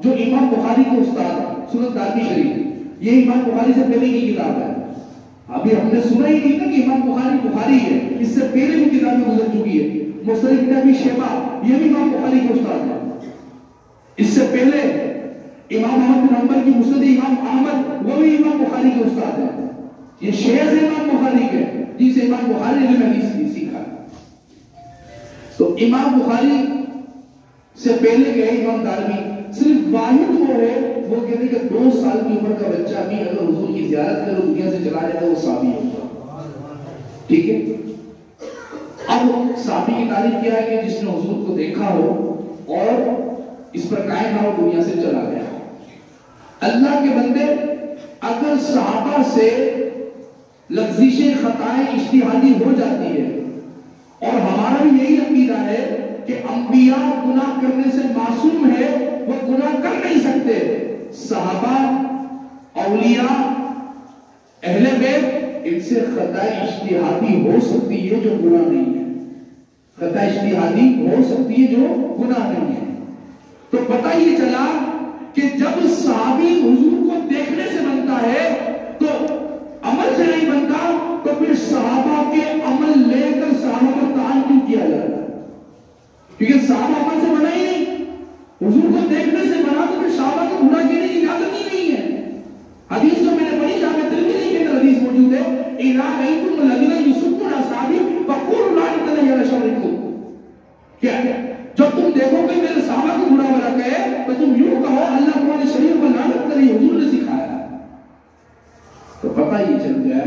جو امام بخاری کے استاد ہے، سنن دارمی شریف، یہ امام بخاری سے پہلے کی کتاب ہے. ابھی ہم نے سنا ہی نہیں نا کہ امام بخاری ہے، اس سے پہلے بھی کتابیں گزر چکی ہے. مصنف ابن ابی شیبہ یہ بھی امام بخاری کے استاد ہے. اس سے پہلے امام احمد بن حنبل کی مسند امام احمد، وہ بھی امام بخاری کے استاد ہے. یہ شیخ ہے امام بخاری کے، جن سے امام بخاری نے حدیث سیکھا. تو امام بخاری سے پہلے گئے امام دارمی. صرف واحد وہ ہے وہ کہتے ہیں کہ 2 سال کی عمر کا بچہ بھی اگر حضور کی زیارت کرے دنیا سے چلا جائے تو وہ صحابی ہوگا. ٹھیک ہے. اب صحابی کی تعریف کیا ہے کہ جس نے حضور کو دیکھا ہو اور اس پر قائم نہ ہو دنیا سے چلا گیا. اللہ کے بندے اگر صحابہ سے لغزشیں خطائیں اجتہادی ہو جاتی ہے، اور ہمارا بھی یہی عقیدہ ہے کہ انبیاء گناہ کرنے سے معصوم ہے، وہ گناہ کر نہیں سکتے. صحابہ، اولیاء، اہل بیت، ان سے خطا اجتہادی ہو سکتی ہے جو گناہ نہیں ہے. خطا اجتہادی ہو سکتی ہے جو گناہ نہیں ہے. تو پتہ یہ چلا کہ جب صحابی حضور کو دیکھنے سے بنتا ہے تو عمل سے نہیں بنتا، تو پھر صحابہ کے عمل لے کر صحابہ پر تعین کیوں کیا جاتا ہے؟ کیونکہ صحابہ عمل سے بنا ہی نہیں، حضور کو دیکھنے سے بنا، تو پھر صحابہ کو برا کہنے کی اجازت ہی نہیں ہے. حدیث جو میں نے پڑھی جامع ترمذی کے اندر حدیث موجود ہے، اذا رأیتم الذین یسبون اصحابی فقولوا لا اله الا شرکم. کیا جب تم دیکھو کہ میرے صحابہ کو برا بھلا کہے تو تم یوں کہو اللہ تمہارے شریر پر لعنت کرے، حضور نے سکھایا. تو پتہ یہ چل گیا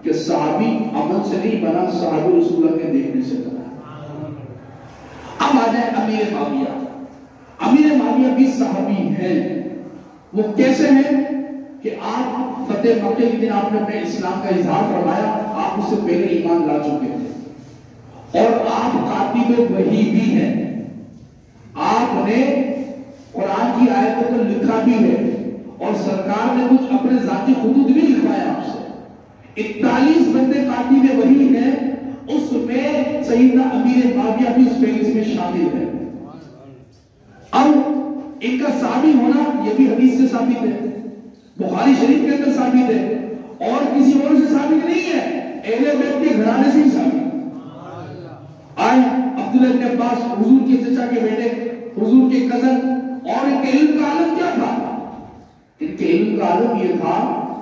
کہ صحابی عمل سے نہیں بنا، صحابی رسول اللہ کے دیکھنے سے بنا. اب آ جائے امیر معاویہ. امیر معاویہ بھی صحابی ہیں. وہ کیسے ہیں کہ آپ فتح مکہ کے دن آپ نے اپنے اسلام کا اظہار فرمایا، آپ اس سے پہلے ایمان لا چکے تھے، اور آپ کاتب وحی بھی ہیں. آپ نے قرآن کی آیتوں کو لکھا بھی ہے، اور سرکار نے کچھ اپنے ذاتی خطوط بھی لکھوایا آپ سے. 41 بندے کاتب وحی ہیں، اس میں سیدنا امیر معاویہ بھی اس فہرست میں شامل ہے. اب ان کا صحابی ہونا یہ بھی حدیث سے ثابت ہے، بخاری شریف کے اندر ثابت ہے، اور کسی اور سے ثابت نہیں ہے، اہل بیت کے گھرانے سے ہی ثابت. آئے عبداللہ بن عباس، حضور کے چچا کے بیٹے، حضور کے کزن، اور ان کے علم کا عالم کیا تھا؟ ان کے علم کا عالم یہ تھا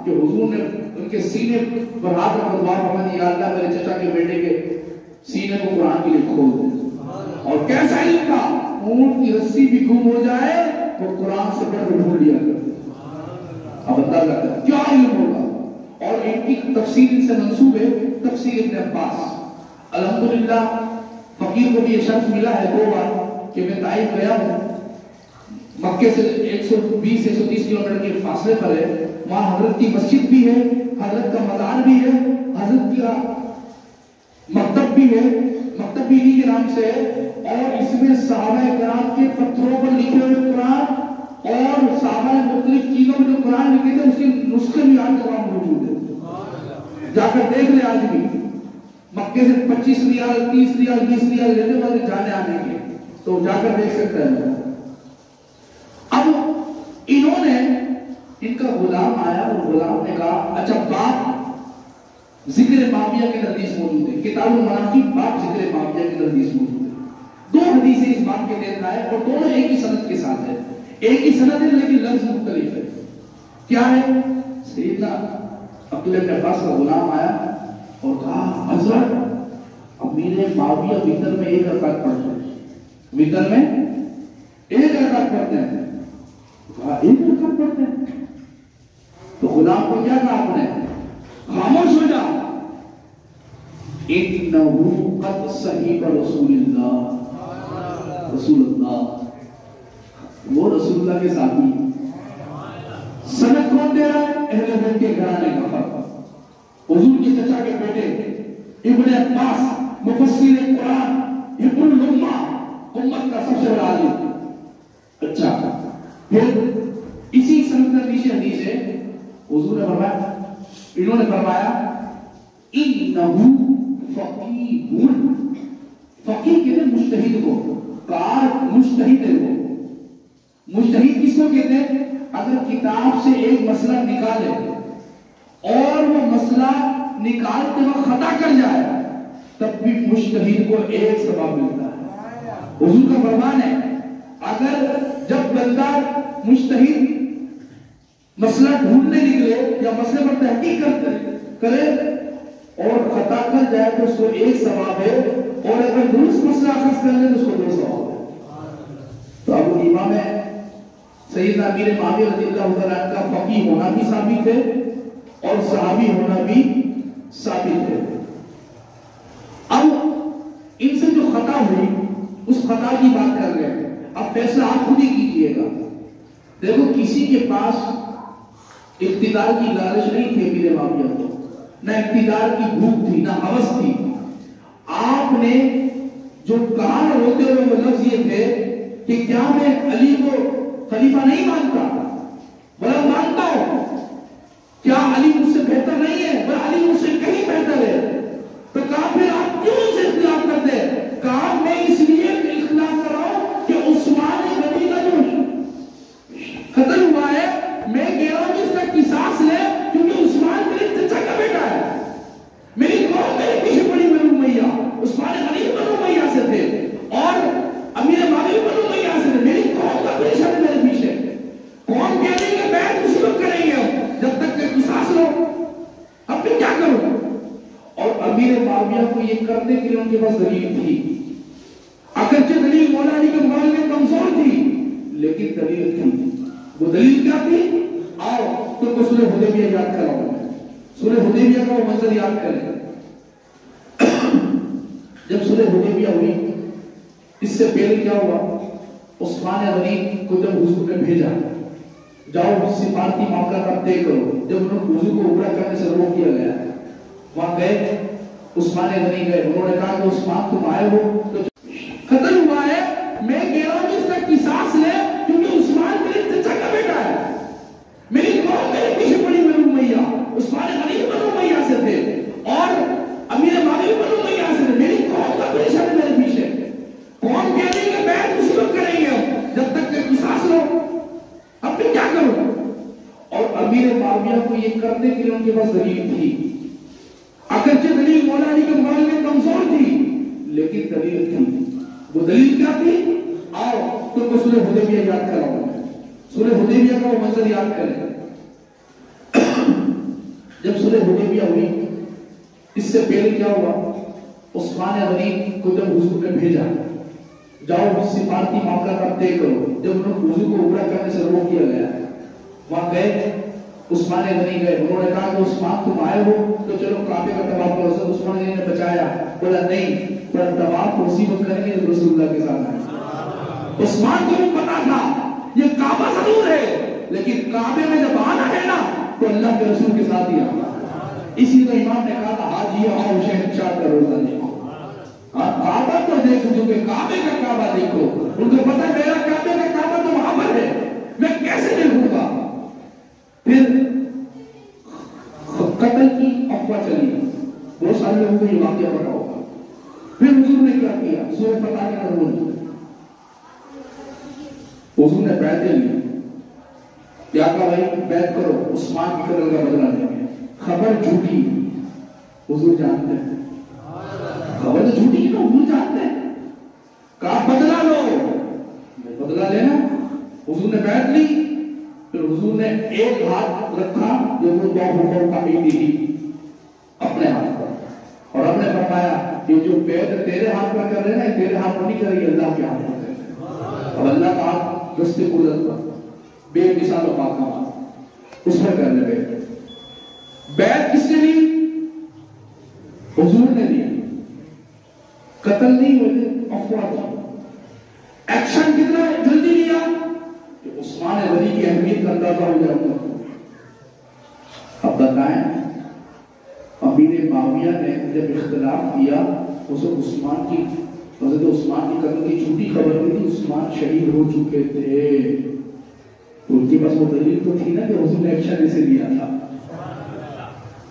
کہ حضور نے ان کے سینے پر ہاتھ رکھ کر دعا فرمائی، یا اللہ میرے چچا کے بیٹے کے سینے کو قرآن کے لیے کھول دے. اور کیسا علم تھا؟ اونٹ کی رسی بھی گم ہو جائے وہ قرآن سے پڑھ کر بھول لیا کرتے. اب اندازہ کریں کیا علم ہوگا. اور ان کی تفسیر ان سے منسوب ہے، تفسیر ابن عباس. الحمدللہ فقیر کو بھی یہ شرف ملا ہے 2 بار کہ میں طائف گیا ہوں. مکے سے 120-130 کلومیٹر کے فاصلے پر ہے. وہاں حضرت کی مسجد بھی ہے، حضرت کا مزار بھی ہے، حضرت کا مکتب بھی ہے، مکتب بھی انہی کے نام سے ہے. اور اس میں صحابہ کرام کے پتھروں پر لکھے ہوئے قرآن اور صحابہ نے مختلف چیزوں میں جو قرآن لکھے تھے اس کے نسخے بھی آج تمام موجود ہیں. جا کر دیکھ لیں. آج بھی مکے سے 25 ریال 30 ریال 20 ریال لیتے والے جانے آنے کے، تو جا کر دیکھ سکتے ہیں. اب انہوں نے، ان کا غلام آیا اور غلام نے کہا اچھا بات ذکر معاویہ کے حدیث موجود ہے، کتاب المناقب باب ذکر معاویہ کے حدیث موجود ہے. 2 حدیثیں اس بات کے تحت آئے اور دونوں ایک ہی سند کے ساتھ ہے، ایک ہی سند ہے لیکن لفظ مختلف ہے. کیا ہے؟ سیدنا عبداللہ بن عباس کا غلام آیا اور کہا حضرت امیر معاویہ وتر میں 1 رکعت پڑھتے ہیں، وتر میں 1 رکعت پڑھتے ہیں. کہا 1 رکعت پڑھتے ہیں؟ تو غلام کو کیا کہا آپ نے؟ خاموش ہو جا. انہو قد صحیب رسول اللہ، رسول اللہ وہ رسول اللہ کے ساتھی. سند کون دے رہا ہے؟ اہل بیت کے گھرانے کا فرق. حضور کے چچا کے بیٹے ابن عباس مفسر قرآن، ابن الامہ، امت کا سب سے بڑا عالم. اچھا پھر اسی سند کا نیچے حدیث ہے، حضور نے فرمایا، انہوں نے فرمایا انہو فقیہ. فقیہ کہتے ہیں مجتہد کو، کار مجتہد ہے. مجتہد کس کو کہتے ہیں؟ اگر کتاب سے ایک مسئلہ نکالے اور وہ مسئلہ نکالتے وقت خطا کر جائے تب بھی مجتہد کو ایک ثواب ملتا ہے۔ حضور کا فرمان ہے اگر جب بندہ مجتہد مسئلہ ڈھونڈنے نکلے یا مسئلے پر تحقیق کرے اور خطا کر جائے تو اس کو ایک ثواب ہے، اور اگر درست مسئلہ اخذ کر لے تو اس کو دو ثواب ہے۔ تو اب امام سیدنا امیر معاویہ رضی اللہ عنہ کا فقیہ ہونا بھی ثابت ہے اور صحابی ہونا بھی ثابت ہے۔ اب ان سے جو خطا ہوئی اس خطا کی بات کر رہے ہیں، اب فیصلہ آپ خود ہی کیجیے گا۔ دیکھو کسی کے پاس اقتدار کی لالچ نہیں تھی امیر معاویہ کو، نہ اقتدار کی بھوک تھی نہ ہوس تھی۔ آپ نے جو کہا روتے ہوئے وہ لفظ یہ تھے کہ کیا میں علی کو خلیفہ نہیں مانتا؟ بڑا مانتا ہوں۔ کیا علی مجھ سے بہتر نہیں ہے؟ بڑا علی مجھ سے کہیں بہتر ہے۔ تو کہا پھر آپ کیوں ان سے اختلاف کرتے ہیں؟ کہا میں اس لیے اختلاف کر رہا ہوں کہ عثمان غنی کا جو قتل ہوا ہے میں کہہ رہا ہوں کہ اس کا قصاص لے، کیونکہ عثمان میرے چچا کا بیٹا ہے، میری قوم میرے پیچھے پڑی بنو امیہ، عثمان غنی بنو امیہ سے تھے اور امیر معاویہ بنو امیہ سے تھے، میری قوم کا پیچھے میرے پیچھے، قوم کہہ رہی ہے بیعت اسی وقت کریں گے جب تک کہ قصاص لو، اب پھر کیا کرو؟ اور امیر معاویہ کو یہ کرنے کے لیے ان کے پاس دلیل تھی، اگرچہ دلیل مولا علی کے مقابلے میں کمزور تھی لیکن دلیل تھی۔ وہ دلیل کیا تھی؟ آؤ تم کو صلح حدیبیہ یاد کراؤں میں، صلح حدیبیہ کا وہ منظر یاد کریں۔ جب صلح حدیبیہ ہوئی اس سے پہلے کیا ہوا؟ عثمان غنی کو جب حضور نے بھیجا جاؤ سفارتی معاملہ کا طے کرو، جب انہوں نے حضور کو عمرہ کرنے سے روک دیا گیا وہاں گئے، عثمان غنی گئے، انہوں نے کہا کہ عثمان تم آئے ہو تو قتل ہوا ہے، میں کہہ رہا ہوں کہ اس کا قصاص لے، کیونکہ عثمان میرے چچا کا بیٹا ہے، میری قوم میرے پیچھے پڑی بنو امیہ، عثمان غنی بنو امیہ سے تھے اور امیر معاویہ بنو امیہ سے تھے، میری قوم کا پیچھے میرے پیچھے، قوم کہہ رہی ہے بیعت اسی وقت کریں گے جب تک کہ قصاص لو، اب پھر کیا کرو؟ اور امیر معاویہ کو یہ کرنے کے لیے ان کے پاس دلیل تھی، اگرچہ دلیل مولا علی کے مقابلے میں کمزور تھی لیکن دلیل تھی۔ وہ دلیل کیا تھی؟ آؤ تم کو صلح حدیبیہ یاد کراؤں میں، صلح حدیبیہ کا وہ منظر یاد کریں۔ جب صلح حدیبیہ ہوئی اس سے پہلے کیا ہوا؟ عثمان غنی کو جب حضور نے بھیجا جاؤ سفارتی معاملہ کا طے کرو، جب انہوں نے حضور کو عمرہ کرنے سے روک دیا گیا وہاں گئے، عثمان غنی گئے، انہوں نے کہا کہ عثمان تم آئے ہو تو چلو کعبے کا طواف کرو۔ حضرت عثمان غنی نے بچایا، بولا نہیں پر طواف اسی وقت کریں گے جب رسول اللہ کے ساتھ آئے۔ عثمان کو بھی پتا تھا یہ کعبہ ضرور ہے لیکن کعبے میں جب آنا ہے نا تو اللہ کے رسول کے ساتھ ہی آنا۔ اسی لیے امام نے کہا تھا حاجی آؤ شہنشاہ کا روزہ دیکھو، کعبہ تو دیکھو، جو کہ کعبے کا کعبہ دیکھو، ان کو پتا میرا کعبے کا کعبہ تو وہاں پر ہے، میں کیسے دیکھوں گا؟ پھر قتل کی افواہ چلی، بہت سارے لوگوں کو یہ واقعہ پتا ہوگا۔ پھر حضور نے کیا کیا؟ سورہ فتح کے نزول حضور نے بیعتیں لی، کیا کہا بھائی بیعت کرو، عثمان کی قتل کا بدلہ لیں گے۔ خبر جھوٹی، حضور جانتے ہیں خبر تو جھوٹی ہے نا، حضور جانتے ہیں، کہا بدلہ لو، بدلہ لینا۔ حضور نے بیعت لی، پھر حضور نے ایک ہاتھ رکھا جو وہ باہو کا ایڈی تھی اپنے ہاتھ پر، اور ہم نے فرمایا کہ جو بیعت تیرے ہاتھ پر کر رہے ہیں تیرے ہاتھ پر نہیں کر رہی، اللہ کے ہاتھ پر کر رہے ہیں، اور اللہ کا ہاتھ دستے قدرت پر بے مثال و پاک اس پر کر رہے ہیں۔ بیعت کس نے لی؟ حضور نے لی، قتل نہیں ہوئے، افواہ تھا۔ ایکشن کتنا جلدی لیا کہ عثمان غنی کی اہمیت کا اندازہ ہو جائے گا۔ اب بتائیں امیر معاویہ نے جب اختلاف کیا اس وقت عثمان کی حضرت عثمان کی قتل کی جھوٹی خبر نہیں تھی، عثمان شہید ہو چکے تھے، تو ان کے پاس وہ دلیل تو تھی نا کہ حضور نے ایکشن اسے لیا تھا،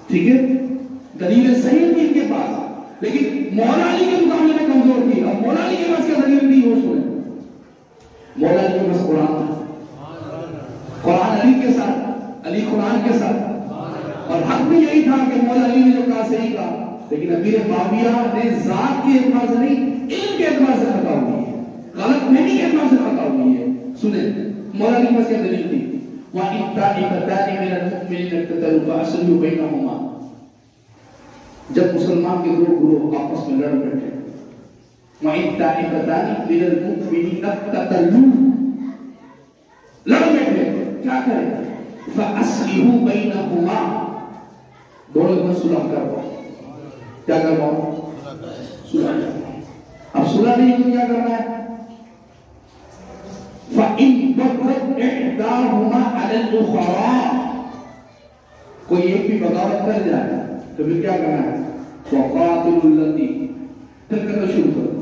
ٹھیک ہے، دلیل صحیح تھی ان کے پاس، لیکن مولا علی کے مقابلے میں کمزور تھی۔ اب مولا علی کے پاس کیا دلیل تھی وہ سنیں، مولا علی کے پاس قرآن تھا، علی کے ساتھ، علی قرآن کے ساتھ، اور حق بھی یہی تھا کہ مولا علی نے جو کہا صحیح کہا، لیکن امیر معاویہ نے ذات کے اعتبار سے نہیں، علم کے اعتبار سے خطا ہوئی ہے، غلط فہمی کے اعتبار سے خطا ہوئی ہے. سنیں مولا علی کے پاس کیا دلیل تھی؟ وَإِن طَائِفَتَانِ مِنَ الْمُؤْمِنِينَ اقْتَتَلُوا فَأَصْلِحُوا بَيْنَهُمَا. جب مسلمان کے دو گروہ آپس میں لڑ بیٹھے، وَإِن طَائِفَتَانِ مِنَ الْمُؤْمِنِينَ اقْتَتَلُوا، لڑ بیٹھے، کیا کریں؟ فَأَصْلِحُوا بَيْنَهُمَا، دونوں میں صلح کرواؤ. کیا کرواؤ؟ صلح کرواؤ. اب صلح نہیں تو کیا کرنا ہے؟ فَإِن بَغَتْ إِحْدَاهُمَا عَلَى الْأُخْرَى، کوئی ایک بھی بغاوت کر جائے تو پھر کیا کرنا ہے؟ وَقَاتِلُوا الَّتِي، پھر کرنا شروع کرو.